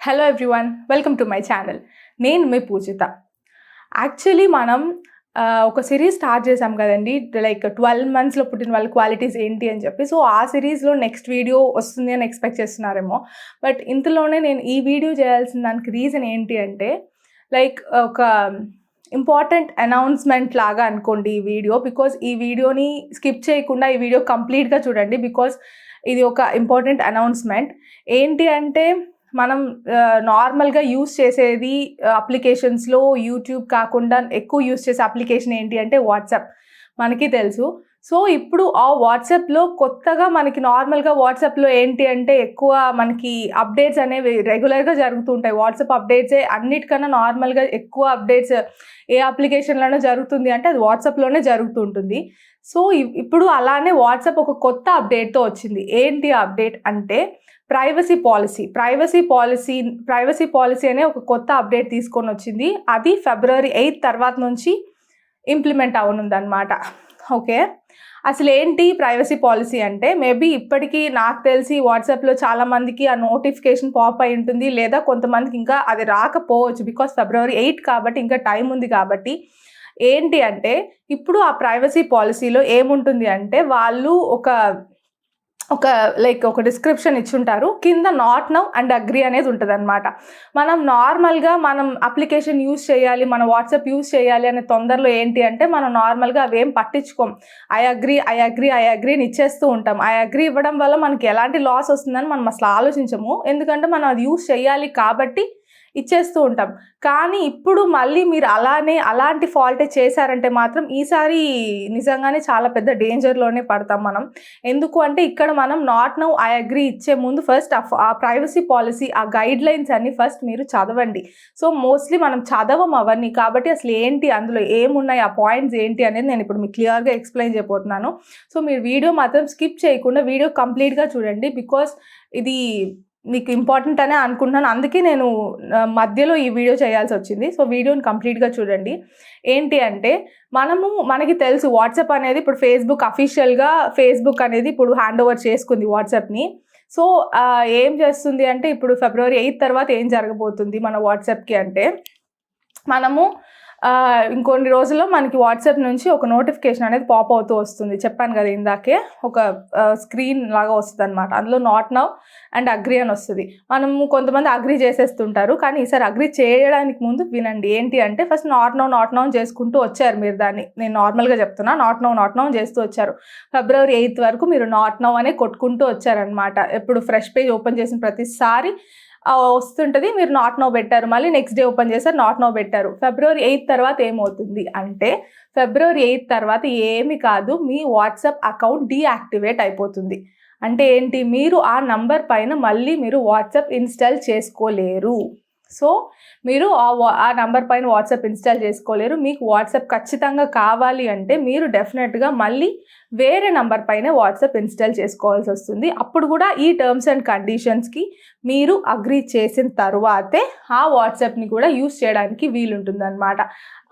Hello everyone, welcome to my channel. నేను మీ పూజిత. Actually మనం ఒక సిరీస్ స్టార్ట్ చేసాం కదండి, లైక్ 12 monthsలో పుట్టిన వాళ్ళ క్వాలిటీస్ ఏంటి అని చెప్పి. సో ఆ సిరీస్లో నెక్స్ట్ వీడియో వస్తుంది అని ఎక్స్పెక్ట్ చేస్తున్నారేమో. బట్ ఇంతలోనే నేను ఈ వీడియో చేయాల్సిన దానికి రీజన్ ఏంటి అంటే, లైక్ ఒక ఇంపార్టెంట్ అనౌన్స్మెంట్ లాగా అనుకోండి ఈ వీడియో. బికాజ్ ఈ వీడియోని స్కిప్ చేయకుండా ఈ వీడియో కంప్లీట్గా చూడండి, బికాజ్ ఇది ఒక ఇంపార్టెంట్ అనౌన్స్మెంట్. ఏంటి అంటే, మనం నార్మల్గా యూస్ చేసేది అప్లికేషన్స్లో యూట్యూబ్ కాకుండా ఎక్కువ యూస్ చేసే అప్లికేషన్ ఏంటి అంటే వాట్సాప్, మనకి తెలుసు. సో ఇప్పుడు ఆ వాట్సాప్లో కొత్తగా మనకి నార్మల్గా వాట్సాప్లో ఏంటి అంటే ఎక్కువ మనకి అప్డేట్స్ అనేవి రెగ్యులర్గా జరుగుతూ ఉంటాయి. వాట్సాప్ అప్డేట్సే అన్నిటికన్నా నార్మల్గా ఎక్కువ అప్డేట్స్ ఏ అప్లికేషన్లోనే జరుగుతుంది అంటే అది వాట్సాప్లోనే జరుగుతూ ఉంటుంది. సో ఇప్పుడు అలానే వాట్సాప్ ఒక కొత్త అప్డేట్తో వచ్చింది. ఏంటి అప్డేట్ అంటే ప్రైవసీ పాలసీ అనే ఒక కొత్త అప్డేట్ తీసుకొని వచ్చింది. అది February 8 తర్వాత నుంచి ఇంప్లిమెంట్ అవనుందన్నమాట. ఓకే, అసలు ఏంటి ప్రైవసీ పాలసీ అంటే, మేబీ ఇప్పటికీ నాకు తెలిసి వాట్సాప్లో చాలామందికి ఆ నోటిఫికేషన్ పాప్ అయి ఉంటుంది, లేదా కొంతమందికి ఇంకా అది రాకపోవచ్చు. బికాస్ February 8 కాబట్టి ఇంకా టైం ఉంది కాబట్టి. ఏంటి అంటే ఇప్పుడు ఆ ప్రైవసీ పాలసీలో ఏముంటుంది అంటే, వాళ్ళు ఒక డిస్క్రిప్షన్ ఇచ్చుంటారు, కింద నాట్ నౌ అండ్ అగ్రీ అనేది ఉంటుంది అనమాట. మనం నార్మల్గా అప్లికేషన్ యూస్ చేయాలి, మన వాట్సాప్ యూస్ చేయాలి అనే తొందరలో ఏంటి అంటే మనం నార్మల్గా అవేం పట్టించుకోం. ఐ అగ్రీని ఇచ్చేస్తూ ఉంటాం. ఐ అగ్రీ ఇవ్వడం వల్ల మనకి ఎలాంటి లాస్ వస్తుందని మనం అసలు ఆలోచించము, ఎందుకంటే మనం అది యూస్ చేయాలి కాబట్టి ఇచ్చేస్తూ ఉంటాం. కానీ ఇప్పుడు మళ్ళీ మీరు అలాంటి ఫాల్టే చేశారంటే మాత్రం ఈసారి నిజంగానే చాలా పెద్ద డేంజర్లోనే పడతాం మనం. ఎందుకు అంటే ఇక్కడ మనం నాట్ నౌ ఐ అగ్రీ ఇచ్చే ముందు ఫస్ట్ ఆ ప్రైవసీ పాలసీ, ఆ గైడ్ లైన్స్ అన్ని ఫస్ట్ మీరు చదవండి. సో మోస్ట్లీ మనం చదవం అవన్నీ, కాబట్టి అసలు ఏంటి అందులో ఏమున్నాయి, ఆ పాయింట్స్ ఏంటి అనేది నేను ఇప్పుడు మీకు క్లియర్గా ఎక్స్ప్లెయిన్ చేయబోతున్నాను. సో మీరు వీడియో మాత్రం స్కిప్ చేయకుండా వీడియో కంప్లీట్గా చూడండి, బికాస్ ఇది మీకు ఇంపార్టెంట్ అనే అనుకుంటున్నాను. అందుకే నేను మధ్యలో ఈ వీడియో చేయాల్సి వచ్చింది. సో వీడియోని కంప్లీట్గా చూడండి. ఏంటి అంటే మనకి తెలుసు వాట్సాప్ అనేది ఇప్పుడు అఫీషియల్గా ఫేస్బుక్ అనేది ఇప్పుడు హ్యాండ్ ఓవర్ చేసుకుంది వాట్సాప్ని. సో ఏం చేస్తుంది అంటే, ఇప్పుడు February 8 తర్వాత ఏం జరగబోతుంది మన వాట్సాప్కి అంటే, మనము ఇంకొన్ని రోజుల్లో మనకి వాట్సాప్ నుంచి ఒక నోటిఫికేషన్ అనేది పాప్ అవుతూ వస్తుంది. చెప్పాను కదా ఇందాకే, ఒక స్క్రీన్ లాగా వస్తుంది అనమాట. అందులో నాట్ నౌ అండ్ అగ్రీ అని వస్తుంది. మనము కొంతమంది అగ్రీ చేసేస్తుంటారు, కానీ ఈసారి అగ్రీ చేయడానికి ముందు వినండి. ఏంటి అంటే, ఫస్ట్ నాట్ నౌ చేసుకుంటూ వచ్చారు మీరు. దాన్ని నేను నార్మల్గా చెప్తున్నా, నాట్ నౌ చేస్తూ వచ్చారు. February 8 వరకు మీరు నాట్ నౌ అనే కొట్టుకుంటూ వచ్చారనమాట. ఎప్పుడు ఫ్రెష్ పేజ్ ఓపెన్ చేసిన ప్రతిసారి వస్తుంటుంది, మీరు నాట్ నౌ పెట్టారు, మళ్ళీ నెక్స్ట్ డే ఓపెన్ చేశారు, నాట్ నౌ పెట్టారు. February 8 తర్వాత ఏమవుతుంది అంటే, February 8 తర్వాత ఏమి కాదు, మీ వాట్సాప్ అకౌంట్ డీయాక్టివేట్ అయిపోతుంది. అంటే ఏంటి, మీరు ఆ నంబర్ పైన మళ్ళీ మీరు వాట్సాప్ ఇన్స్టాల్ చేసుకోలేరు. సో మీరు ఆ నంబర్ పైన వాట్సాప్ ఇన్స్టాల్ చేసుకోలేరు. మీకు వాట్సాప్ ఖచ్చితంగా కావాలి అంటే మీరు డెఫినెట్గా మళ్ళీ వేరే నంబర్ పైన వాట్సాప్ ఇన్స్టాల్ చేసుకోవాల్సి వస్తుంది. అప్పుడు కూడా ఈ టర్మ్స్ అండ్ కండిషన్స్కి మీరు అగ్రీ చేసిన తర్వాతే ఆ వాట్సాప్ని కూడా యూస్ చేయడానికి వీలుంటుంది అనమాట.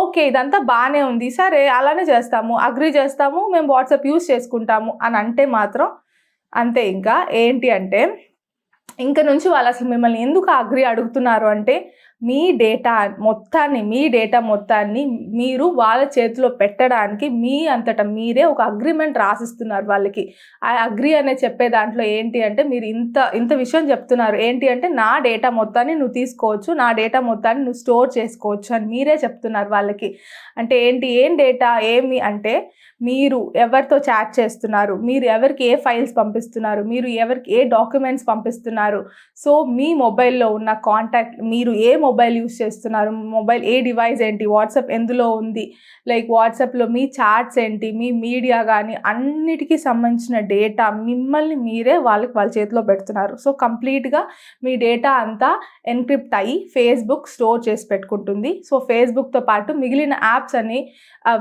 ఓకే, ఇదంతా బాగానే ఉంది, సరే అలానే చేస్తాము, అగ్రీ చేస్తాము, మేము వాట్సాప్ యూస్ చేసుకుంటాము అని అంటే మాత్రం అంతే. ఇంకా ఏంటి అంటే, ఇంక నుంచి వాళ్ళు అసలు మిమ్మల్ని ఎందుకు అగ్రీ అడుగుతున్నారు అంటే, మీ డేటా మొత్తాన్ని మీరు వాళ్ళ చేతిలో పెట్టడానికి మీ అంతటా మీరే ఒక అగ్రిమెంట్ రాసిస్తున్నారు వాళ్ళకి. ఆ అగ్రీ అనే చెప్పే దాంట్లో ఏంటి అంటే, మీరు ఇంత విషయం చెప్తున్నారు. ఏంటి అంటే, నా డేటా మొత్తాన్ని నువ్వు తీసుకోవచ్చు, నా డేటా మొత్తాన్ని నువ్వు స్టోర్ చేసుకోవచ్చు అని మీరే చెప్తున్నారు వాళ్ళకి. అంటే ఏంటి, ఏం డేటా, ఏమి అంటే మీరు ఎవరితో చాట్ చేస్తున్నారు, మీరు ఎవరికి ఏ ఫైల్స్ పంపిస్తున్నారు, మీరు ఎవరికి ఏ డాక్యుమెంట్స్ పంపిస్తున్నారు, సో మీ మొబైల్లో ఉన్న కాంటాక్ట్, మీరు ఏ మొబైల్ యూస్ చేస్తున్నారు, మొబైల్ ఏ డివైస్ ఏంటి, వాట్సాప్ ఎందులో ఉంది, లైక్ వాట్సాప్లో మీ చాట్స్ ఏంటి, మీ మీడియా కానీ అన్నిటికీ సంబంధించిన డేటా మిమ్మల్ని మీరే వాళ్ళ చేతిలో పెడుతున్నారు. సో కంప్లీట్గా మీ డేటా అంతా ఎన్క్రిప్ట్ అయ్యి ఫేస్బుక్ స్టోర్ చేసి పెట్టుకుంటుంది. సో ఫేస్బుక్తో పాటు మిగిలిన యాప్స్ అని,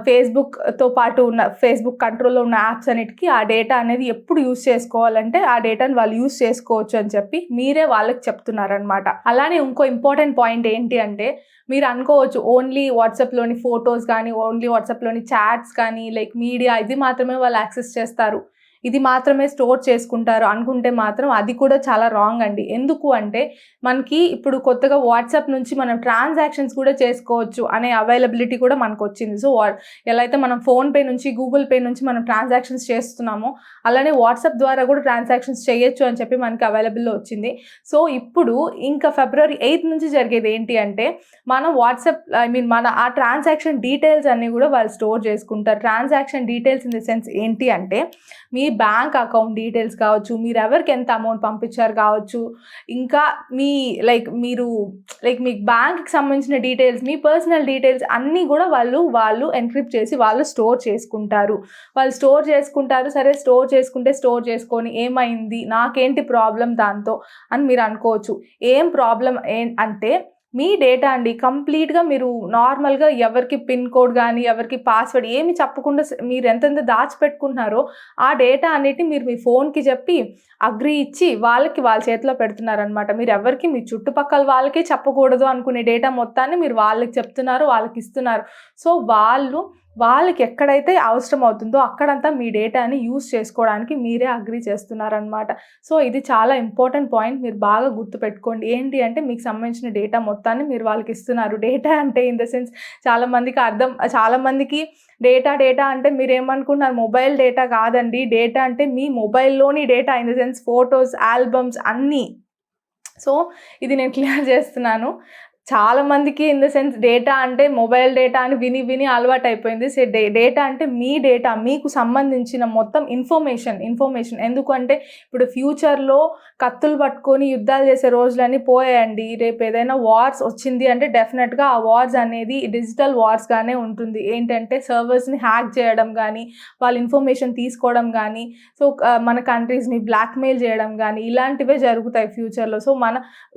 ఫేస్బుక్తో పాటు ఉన్న ఫేస్బుక్ కంట్రోల్లో ఉన్న యాప్స్ అన్నిటికీ ఆ డేటా అనేది ఎప్పుడు యూస్ చేసుకోవాలంటే ఆ డేటాని వాళ్ళు యూస్ చేసుకోవచ్చు అని చెప్పి మీరే వాళ్ళకి చెప్తున్నారనమాట. అలానే ఇంకో ఇంపార్టెంట్ పాయింట్ ఏంటి అంటే, మీరు అనుకోవచ్చు ఓన్లీ వాట్సాప్లోని ఫొటోస్ కానీ, ఓన్లీ వాట్సాప్లోని చాట్స్ కానీ, లైక్ మీడియా ఇది మాత్రమే వాళ్ళు యాక్సెస్ చేస్తారు, ఇది మాత్రమే స్టోర్ చేసుకుంటారు అనుకుంటే మాత్రం అది కూడా చాలా రాంగ్ అండి. ఎందుకు అంటే మనకి ఇప్పుడు కొత్తగా వాట్సాప్ నుంచి మనం ట్రాన్సాక్షన్స్ కూడా చేసుకోవచ్చు అనే అవైలబిలిటీ కూడా మనకు వచ్చింది. సో ఎలా అయితే మనం ఫోన్పే నుంచి గూగుల్ పే నుంచి మనం ట్రాన్సాక్షన్స్ చేస్తున్నామో అలానే వాట్సాప్ ద్వారా కూడా ట్రాన్సాక్షన్స్ చేయొచ్చు అని చెప్పి మనకి అవైలబుల్లో వచ్చింది. సో ఇప్పుడు ఇంకా February 8 నుంచి జరిగేది ఏంటి అంటే మన వాట్సాప్ మన ఆ ట్రాన్సాక్షన్ డీటెయిల్స్ అన్నీ కూడా వాళ్ళు స్టోర్ చేసుకుంటారు. Transaction details in the sense ఏంటి అంటే మీ బ్యాంక్ అకౌంట్ డీటెయిల్స్ కావచ్చు, మీరు ఎవరికి ఎంత అమౌంట్ పంపించారు కావచ్చు, ఇంకా మీరు మీ బ్యాంక్కి సంబంధించిన డీటెయిల్స్, మీ పర్సనల్ డీటెయిల్స్ అన్నీ కూడా వాళ్ళు ఎన్క్రిప్ట్ చేసి వాళ్ళు స్టోర్ చేసుకుంటారు. సరే స్టోర్ చేసుకొని ఏమైంది, నాకేంటి ప్రాబ్లం దాంతో అని మీరు అనుకోవచ్చు. ఏం ప్రాబ్లం అంటే మీ డేటా అండి కంప్లీట్గా మీరు నార్మల్గా ఎవరికి పిన్ కోడ్ కానీ ఎవరికి పాస్వర్డ్ ఏమి చెప్పకుండా మీరు ఎంతెంత దాచిపెట్టుకుంటున్నారో ఆ డేటా అన్నిటిని మీరు మీ ఫోన్కి చెప్పి అగ్రీ ఇచ్చి వాళ్ళ చేతిలో పెడుతున్నారనమాట. మీరు ఎవరికి మీ చుట్టుపక్కల వాళ్ళకే చెప్పకూడదు అనుకునే డేటా మొత్తాన్ని మీరు వాళ్ళకి చెప్తున్నారు, వాళ్ళకి ఇస్తున్నారు. సో వాళ్ళకి ఎక్కడైతే అవసరం అవుతుందో అక్కడంతా మీ డేటాని యూస్ చేసుకోవడానికి మీరే అగ్రీ చేస్తున్నారనమాట. సో ఇది చాలా ఇంపార్టెంట్ పాయింట్, మీరు బాగా గుర్తుపెట్టుకోండి. ఏంటి అంటే మీకు సంబంధించిన డేటా మొత్తాన్ని మీరు వాళ్ళకి ఇస్తున్నారు. డేటా అంటే ఇన్ ద సెన్స్ చాలామందికి డేటా అంటే మీరు ఏమనుకుంటున్నారు, మొబైల్ డేటా కాదండి. డేటా అంటే మీ మొబైల్లోని data in the sense photos, albums అన్నీ. సో ఇది నేను క్లియర్ చేస్తున్నాను. చాలామందికి ఇన్ ద సెన్స్ డేటా అంటే మొబైల్ డేటా అని విని అలవాటు అయిపోయింది. సో డేటా అంటే మీ డేటా, మీకు సంబంధించిన మొత్తం ఇన్ఫర్మేషన్. ఎందుకంటే ఇప్పుడు ఫ్యూచర్లో కత్తులు పట్టుకొని యుద్ధాలు చేసే రోజులన్నీ పోయాయండి. రేపు ఏదైనా వార్స్ వచ్చింది అంటే డెఫినెట్గా ఆ వార్స్ అనేది డిజిటల్ వార్స్గానే ఉంటుంది. ఏంటంటే సర్వర్స్ని హ్యాక్ చేయడం కానీ, వాళ్ళ ఇన్ఫర్మేషన్ తీసుకోవడం కానీ, సో మన కంట్రీస్ని బ్లాక్మెయిల్ చేయడం కానీ ఇలాంటివే జరుగుతాయి ఫ్యూచర్లో. సో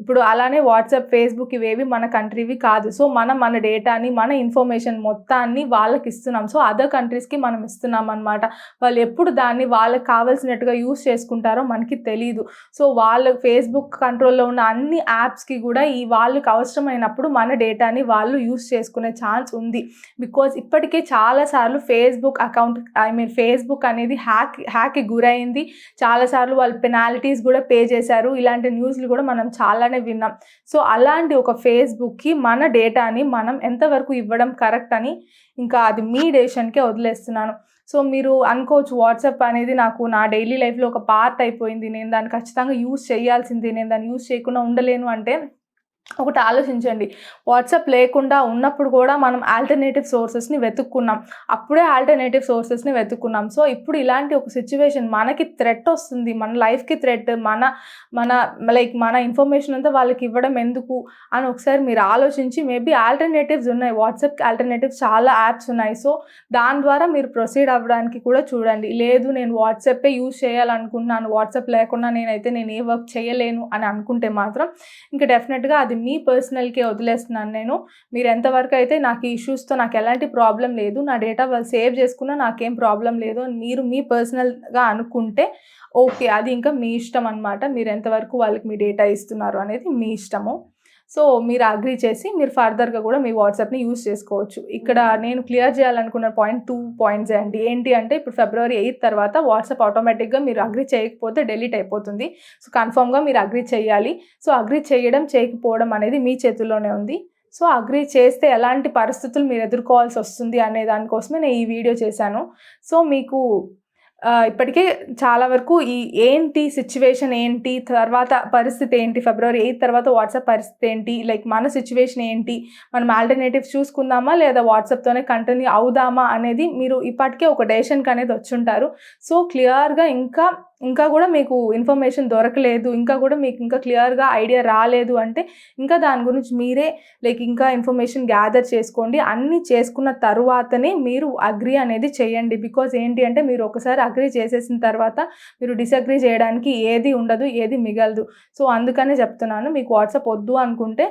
ఇప్పుడు అలానే వాట్సాప్, ఫేస్బుక్ ఇవేవి మన కంట్రీవి కాదు. సో మన డేటాని, మన ఇన్ఫర్మేషన్ మొత్తాన్ని వాళ్ళకి ఇస్తున్నాం. సో అదర్ కంట్రీస్కి మనం ఇస్తున్నాం అనమాట. వాళ్ళు ఎప్పుడు దాన్ని వాళ్ళకి కావాల్సినట్టుగా యూస్ చేసుకుంటారో మనకి తెలీదు. సో వాళ్ళ ఫేస్బుక్ కంట్రోల్లో ఉన్న అన్ని యాప్స్కి కూడా వాళ్ళకి అవసరమైనప్పుడు మన డేటాని వాళ్ళు యూస్ చేసుకునే ఛాన్స్ ఉంది. బికాజ్ ఇప్పటికే చాలాసార్లు ఫేస్బుక్ అనేది హ్యాక్కి గురైంది. చాలాసార్లు వాళ్ళు పెనాల్టీస్ కూడా పే చేశారు. ఇలాంటి న్యూస్లు కూడా మనం చాలానే విన్నాం. సో అలాంటి ఒక ఫేస్బుక్కి మన డేటాని మనం ఎంతవరకు ఇవ్వడం కరెక్ట్ అని ఇంకా అది మీ డెసిషన్కే వదిలేస్తున్నాను. సో మీరు అనుకోవచ్చు వాట్సాప్ అనేది నా డైలీ లైఫ్లో ఒక పార్ట్ అయిపోయింది, నేను దాన్ని ఖచ్చితంగా యూస్ చేయాల్సిందే, నేను దాన్ని యూస్ చేయకుండా ఉండలేను అంటే ఒకటి ఆలోచించండి. వాట్సాప్ లేకుండా ఉన్నప్పుడు కూడా మనం ఆల్టర్నేటివ్ సోర్సెస్ని వెతుక్కున్నాం. సో ఇప్పుడు ఇలాంటి ఒక సిచ్యువేషన్ మనకి థ్రెట్ వస్తుంది, మన లైఫ్కి థ్రెట్, మన ఇన్ఫర్మేషన్ అంతా వాళ్ళకి ఇవ్వడం ఎందుకు అని ఒకసారి మీరు ఆలోచించి మేబీ ఆల్టర్నేటివ్స్ ఉన్నాయి. వాట్సాప్కి ఆల్టర్నేటివ్స్ చాలా యాప్స్ ఉన్నాయి. సో దాని ద్వారా మీరు ప్రొసీడ్ అవ్వడానికి కూడా చూడండి. లేదు నేను వాట్సాపే యూజ్ చేయాలనుకుంటున్నాను, వాట్సాప్ లేకుండా నేను ఏ వర్క్ చేయలేను అని అనుకుంటే మాత్రం ఇంకా డెఫినెట్గా అది మీ పర్సనల్కే వదిలేస్తున్నాను నేను. మీరు ఎంతవరకు అయితే నాకు ఈ ఇష్యూస్తో నాకు ఎలాంటి ప్రాబ్లం లేదు, నా డేటా వాళ్ళు సేవ్ చేసుకున్నా నాకేం ప్రాబ్లం లేదు అని మీరు మీ పర్సనల్గా అనుకుంటే ఓకే, అది ఇంకా మీ ఇష్టం అనమాట. మీరు ఎంతవరకు వాళ్ళకి మీ డేటా ఇస్తున్నారు అనేది మీ ఇష్టము. సో మీరు అగ్రీ చేసి మీరు ఫర్దర్గా కూడా మీ వాట్సాప్ని యూజ్ చేసుకోవచ్చు. ఇక్కడ నేను క్లియర్ చేయాలనుకున్న 2 పాయింట్స్ అండి. ఏంటి అంటే ఇప్పుడు February 8 తర్వాత వాట్సాప్ ఆటోమేటిక్గా మీరు అగ్రీ చేయకపోతే డిలీట్ అయిపోతుంది. సో కన్ఫర్మ్గా మీరు అగ్రీ చేయాలి. సో అగ్రీ చేయకపోవడం అనేది మీ చేతుల్లోనే ఉంది. సో అగ్రీ చేస్తే ఎలాంటి పరిస్థితులు మీరు ఎదుర్కోవాల్సి వస్తుంది అనే దానికోసమే నేను ఈ వీడియో చేశాను. సో మీకు ఇప్పటికే చాలా వరకు ఏంటి సిచ్యువేషన్ ఏంటి, తర్వాత పరిస్థితి ఏంటి, February 8 తర్వాత వాట్సాప్ పరిస్థితి ఏంటి, మన సిచ్యువేషన్ ఏంటి, మనం ఆల్టర్నేటివ్స్ చూసుకుందామా లేదా వాట్సాప్తోనే కంటిన్యూ అవుదామా అనేది మీరు ఇప్పటికే ఒక డెసిషన్కి అనేది వచ్చుంటారు. సో క్లియర్గా ఇంకా కూడా మీకు ఇన్ఫర్మేషన్ దొరకలేదు, ఇంకా కూడా మీకు ఇంకా క్లియర్గా ఐడియా రాలేదు అంటే ఇంకా దాని గురించి మీరే ఇంకా ఇన్ఫర్మేషన్ గ్యాదర్ చేసుకోండి. అన్నీ చేసుకున్న తర్వాతనే మీరు అగ్రీ అనేది చేయండి. బికాజ్ ఏంటి అంటే మీరు ఒకసారి అగ్రీ చేసేసిన తర్వాత మీరు డిసగ్రీ చేయడానికి ఏది ఉండదు, ఏది మిగలదు. సో అందుకనే చెప్తున్నాను, మీకు వాట్సాప్ వద్దు అనుకుంటే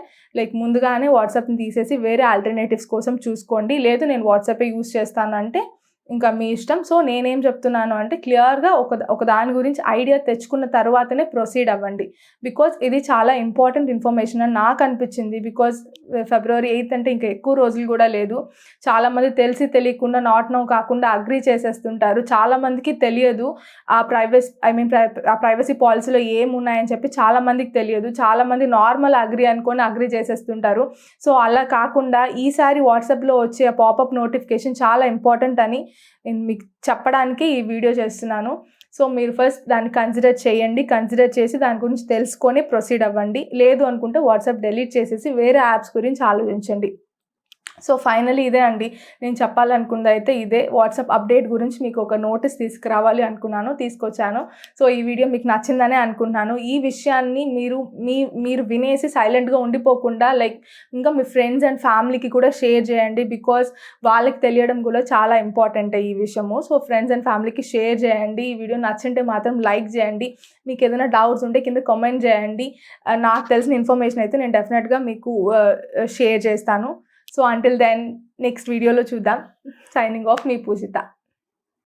ముందుగానే వాట్సాప్ని తీసేసి వేరే ఆల్టర్నేటివ్స్ కోసం చూసుకోండి. లేదు నేను వాట్సాపే యూస్ చేస్తాను అంటే ఇంకా మీ ఇష్టం. సో నేనేం చెప్తున్నాను అంటే క్లియర్గా ఒక దాని గురించి ఐడియా తెచ్చుకున్న తర్వాతనే ప్రొసీడ్ అవ్వండి. బికాజ్ ఇది చాలా ఇంపార్టెంట్ ఇన్ఫర్మేషన్ అని నాకు అనిపించింది. బికాజ్ February 8th అంటే ఇంకా ఎక్కువ రోజులు కూడా లేదు. చాలామంది తెలిసి తెలియకుండా నాట్ నో కాకుండా అగ్రీ చేసేస్తుంటారు. చాలామందికి తెలియదు ఆ ప్రైవసీ పాలసీలో ఏమున్నాయని చెప్పి చాలామందికి తెలియదు. చాలామంది నార్మల్ అగ్రీ అనుకొని అగ్రీ చేసేస్తుంటారు. సో అలా కాకుండా ఈసారి వాట్సాప్లో వచ్చే పాపప్ నోటిఫికేషన్ చాలా ఇంపార్టెంట్ అని నేను మీకు చెప్పడానికి ఈ వీడియో చేస్తున్నాను. సో మీరు ఫస్ట్ దాన్ని కన్సిడర్ చేయండి. కన్సిడర్ చేసి దాని గురించి తెలుసుకొని ప్రొసీడ్ అవ్వండి. లేదు అనుకుంటే వాట్సాప్ డిలీట్ చేసేసి వేరే యాప్స్ గురించి ఆలోచించండి. సో ఫైనలీ ఇదే అండి నేను చెప్పాలనుకుంది అయితే ఇదే. వాట్సాప్ అప్డేట్ గురించి మీకు ఒక నోటీస్ తీసుకురావాలి అనుకున్నాను, తీసుకొచ్చాను. సో ఈ వీడియో మీకు నచ్చిందనే అనుకుంటున్నాను. ఈ విషయాన్ని మీరు వినేసి సైలెంట్గా ఉండిపోకుండా ఇంకా మీ ఫ్రెండ్స్ అండ్ ఫ్యామిలీకి కూడా షేర్ చేయండి. బికాజ్ వాళ్ళకి తెలియడం కూడా చాలా ఇంపార్టెంట్ ఈ విషయము. సో ఫ్రెండ్స్ అండ్ ఫ్యామిలీకి షేర్ చేయండి. ఈ వీడియో నచ్చింటే మాత్రం లైక్ చేయండి. మీకు ఏదైనా డౌట్స్ ఉంటే కింద కామెంట్ చేయండి. నాకు తెలిసిన ఇన్ఫర్మేషన్ అయితే నేను డెఫినెట్గా మీకు షేర్ చేస్తాను. సో అంటిల్ దెన్ నెక్స్ట్ వీడియోలో చూద్దాం. సైనింగ్ ఆఫ్ మీ పూజిత.